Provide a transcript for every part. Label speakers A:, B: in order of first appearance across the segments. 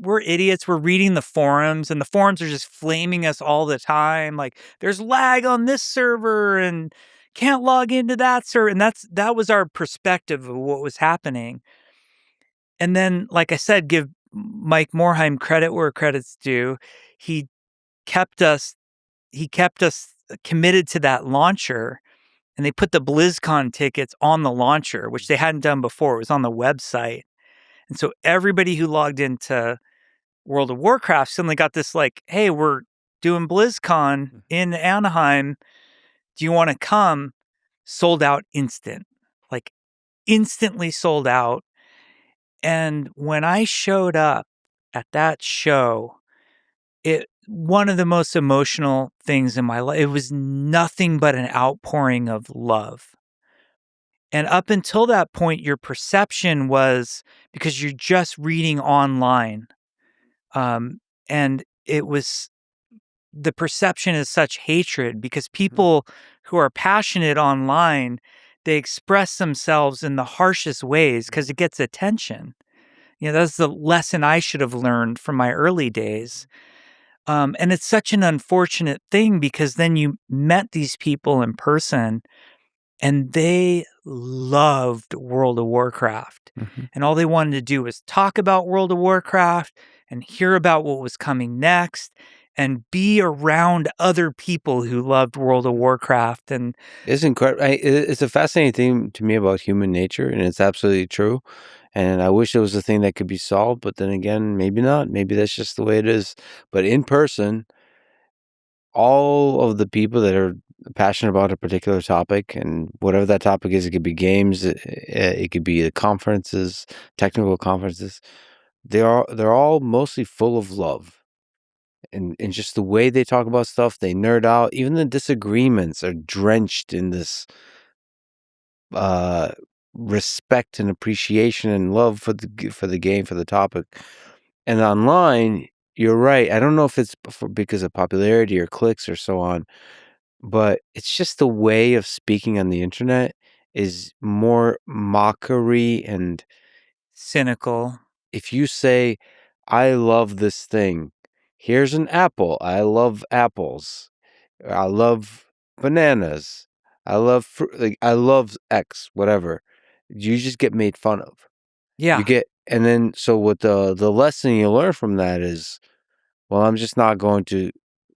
A: we're idiots. We're reading the forums, and the forums are just flaming us all the time. Like, there's lag on this server and can't log into that server. And that was our perspective of what was happening. And then, like I said, give Mike Morheim credit where credit's due. He kept us committed to that launcher, and they put the BlizzCon tickets on the launcher, which they hadn't done before. It was on the website. And so everybody who logged into World of Warcraft suddenly got this like, hey, we're doing BlizzCon in Anaheim. Do you want to come? Sold out like instantly sold out. And when I showed up at that show, one of the most emotional things in my life, it was nothing but an outpouring of love. And up until that point, your perception was because you're just reading online. And it was the perception is such hatred because people who are passionate online, they express themselves in the harshest ways because it gets attention. That's the lesson I should have learned from my early days. And it's such an unfortunate thing because then you met these people in person and they loved World of Warcraft. And all they wanted to do was talk about World of Warcraft and hear about what was coming next and be around other people who loved World of Warcraft. And
B: it's incredible. It's a fascinating thing to me about human nature, and it's absolutely true. And I wish it was a thing that could be solved, but then again, maybe not. Maybe that's just the way it is. But in person, all of the people that are passionate about a particular topic, and whatever that topic is, it could be games, it could be the conferences, technical conferences. They're all mostly full of love. And just the way they talk about stuff, they nerd out. Even the disagreements are drenched in this respect and appreciation and love for the game, for the topic. And online, you're right. I don't know if it's because of popularity or clicks or so on, but it's just the way of speaking on the internet is more mockery. And
A: cynical.
B: if you say, I love this thing, here's an apple. I love apples. I love bananas. I love fruit. Like, I love X, whatever. You just get made fun of.
A: Yeah.
B: And then, so what the lesson you learn from that is, well, I'm just not going to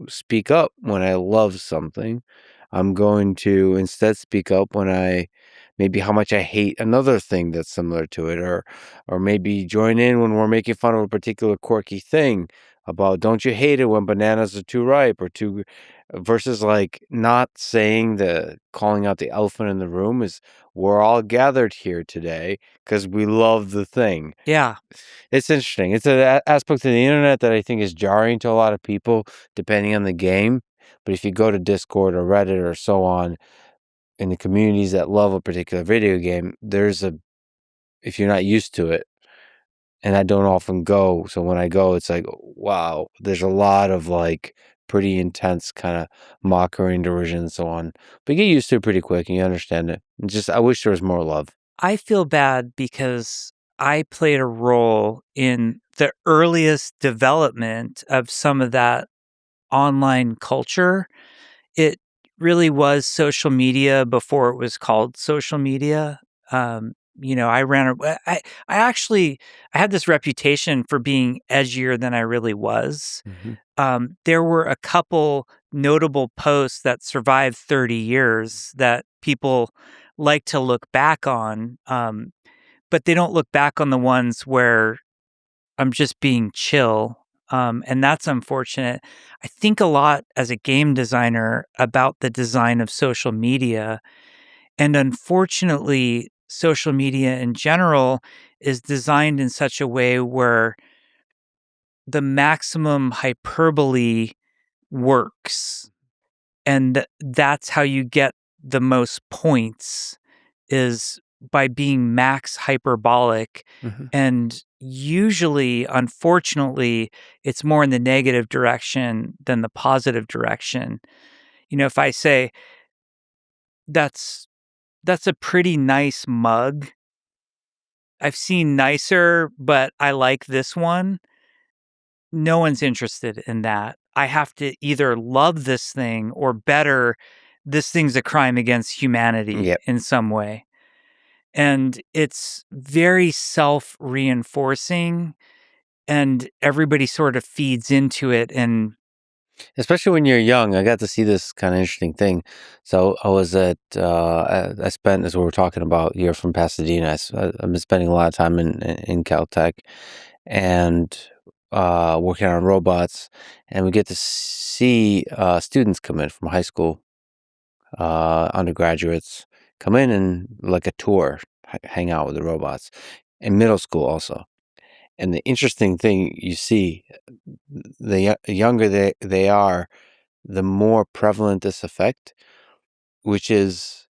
B: speak up when I love something. I'm going to instead speak up when maybe how much I hate another thing that's similar to it, or maybe join in when we're making fun of a particular quirky thing about, don't you hate it when bananas are too ripe or too, versus like not calling out the elephant in the room is, we're all gathered here today because we love the thing.
A: Yeah.
B: It's interesting. It's an aspect of the internet that I think is jarring to a lot of people, depending on the game. But if you go to Discord or Reddit or so on, in the communities that love a particular video game, if you're not used to it, and I don't often go, so when I go, it's like, wow, there's a lot of like pretty intense kind of mockery and derision and so on. But you get used to it pretty quick and you understand it. I wish there was more love.
A: I feel bad because I played a role in the earliest development of some of that online culture. It really was social media before it was called social media. I actually had this reputation for being edgier than I really was. There were a couple notable posts that survived 30 years that people like to look back on, but they don't look back on the ones where I'm just being chill. And that's unfortunate. I think a lot as a game designer about the design of social media. And unfortunately, social media in general is designed in such a way where the maximum hyperbole works. And that's how you get the most points, is by being max hyperbolic. And usually, unfortunately, it's more in the negative direction than the positive direction. If I say, that's a pretty nice mug, I've seen nicer, but I like this one. no one's interested in that. I have to either love this thing or better, this thing's a crime against humanity
B: Yep.
A: in some way. And it's very self-reinforcing, and everybody sort of feeds into it. And
B: Especially when you're young, I got to see this kind of interesting thing. So I was I spent, as we were talking about, you're from Pasadena. I've been spending a lot of time in Caltech and working on robots, and we get to see students come in from high school, undergraduates come in and like a tour, hang out with the robots, in middle school also. And the interesting thing you see, the younger they are, the more prevalent this effect, which is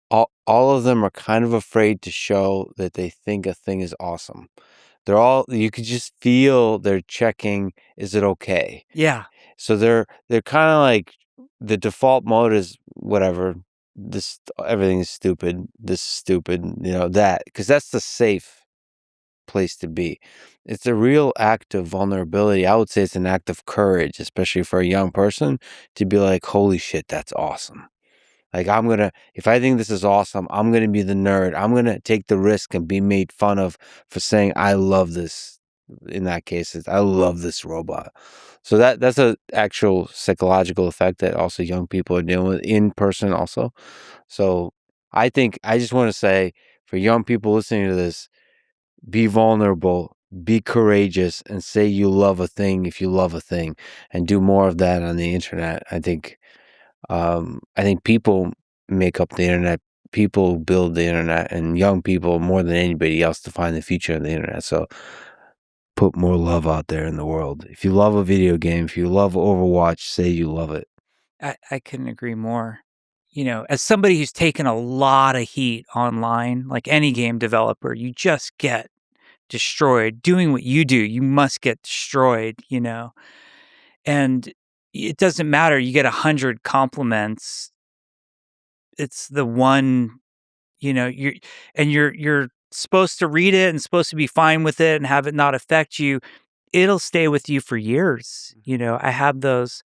B: all of them are kind of afraid to show that they think a thing is awesome. You could just feel they're checking, is it okay?
A: yeah,
B: So they're kind of like, the default mode is whatever. Everything is stupid. This is stupid. That, because that's the safe place to be. It's a real act of vulnerability. I would say it's an act of courage, especially for a young person, to be like, holy shit, that's awesome. Like, if I think this is awesome, I'm going to be the nerd. I'm going to take the risk and be made fun of for saying, I love this. In that case, I love this robot. So that's a actual psychological effect that also young people are dealing with in person also. So I just want to say, for young people listening to this, be vulnerable, be courageous, and say you love a thing if you love a thing, and do more of that on the internet. I think people make up the internet. People build the internet, and young people more than anybody else define the future of the internet. So put more love out there in the world. If you love a video game, if you love Overwatch, say you love it.
A: I couldn't agree more. As somebody who's taken a lot of heat online, like any game developer, you just get destroyed. Doing what you do, you must get destroyed. And it doesn't matter. You get 100 compliments. It's the one, you're supposed to read it and supposed to be fine with it and have it not affect you. It'll stay with you for years. I have those,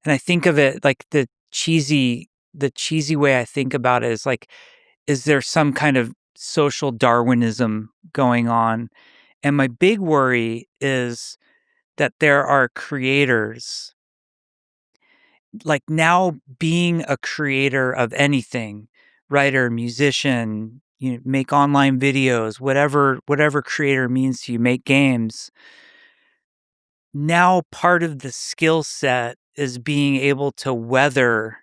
A: and I think of it like the cheesy way I think about it is like, is there some kind of social Darwinism going on? And my big worry is that there are creators, like, now being a creator of anything, writer, musician, make online videos, whatever creator means to you, make games. Now part of the skill set is being able to weather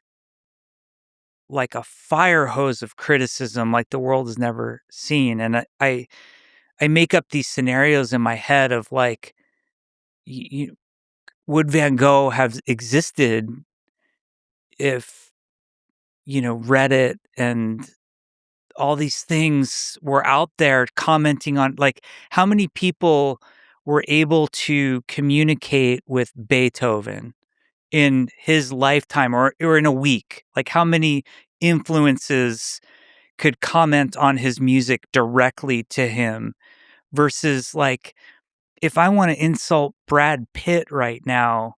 A: like a fire hose of criticism like the world has never seen. And I make up these scenarios in my head of like, would Van Gogh have existed if, Reddit and all these things were out there commenting on, like, how many people were able to communicate with Beethoven in his lifetime or in a week? Like, how many influences could comment on his music directly to him versus, like, if I want to insult Brad Pitt right now,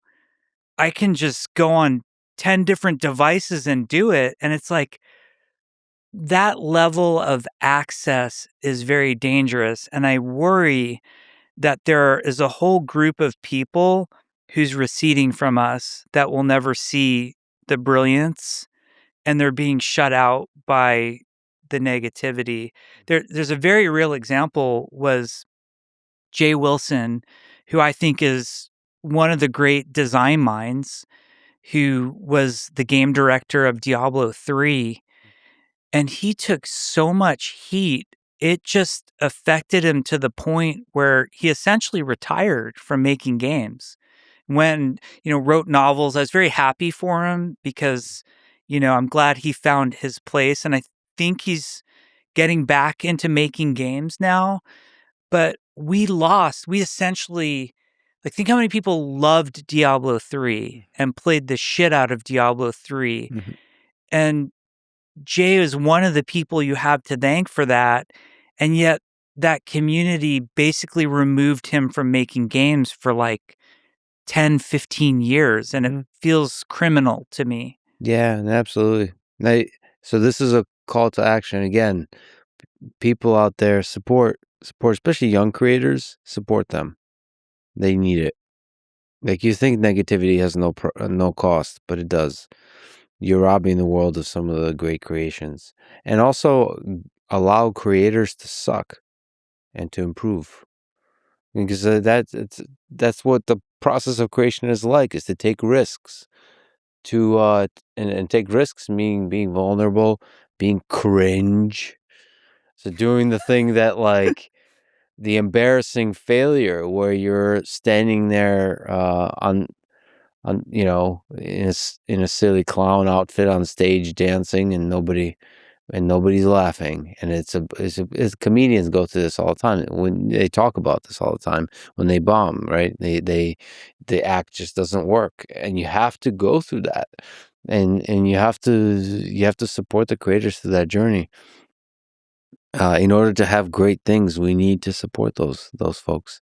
A: I can just go on 10 different devices and do it. And it's like, that level of access is very dangerous. And I worry that there is a whole group of people who's receding from us that will never see the brilliance, and they're being shut out by the negativity. There's a very real example was Jay Wilson, who I think is one of the great design minds, who was the game director of Diablo 3. And he took so much heat, it just affected him to the point where he essentially retired from making games. When, wrote novels, I was very happy for him because, I'm glad he found his place. And I think he's getting back into making games now. But we essentially, like, think how many people loved Diablo 3 and played the shit out of Diablo 3.
B: Mhm.
A: And Jay is one of the people you have to thank for that. And yet that community basically removed him from making games for like 10, 15 years, and it feels criminal to me.
B: Yeah, absolutely. So this is a call to action again. People out there support, especially young creators. Support them. They need it. Like, you think negativity has no cost, but it does. You're robbing the world of some of the great creations, and also allow creators to suck and to improve, because that's what the process of creation is like, is to take risks, to and take risks, meaning being vulnerable, being cringe, so doing the thing that, like, the embarrassing failure where you're standing there on in a silly clown outfit on stage dancing, and nobody's laughing, and it's comedians go through this all the time when they talk about this all the time when they bomb, right? The act just doesn't work, and you have to go through that, and you have to support the creators through that journey. In order to have great things, we need to support those folks.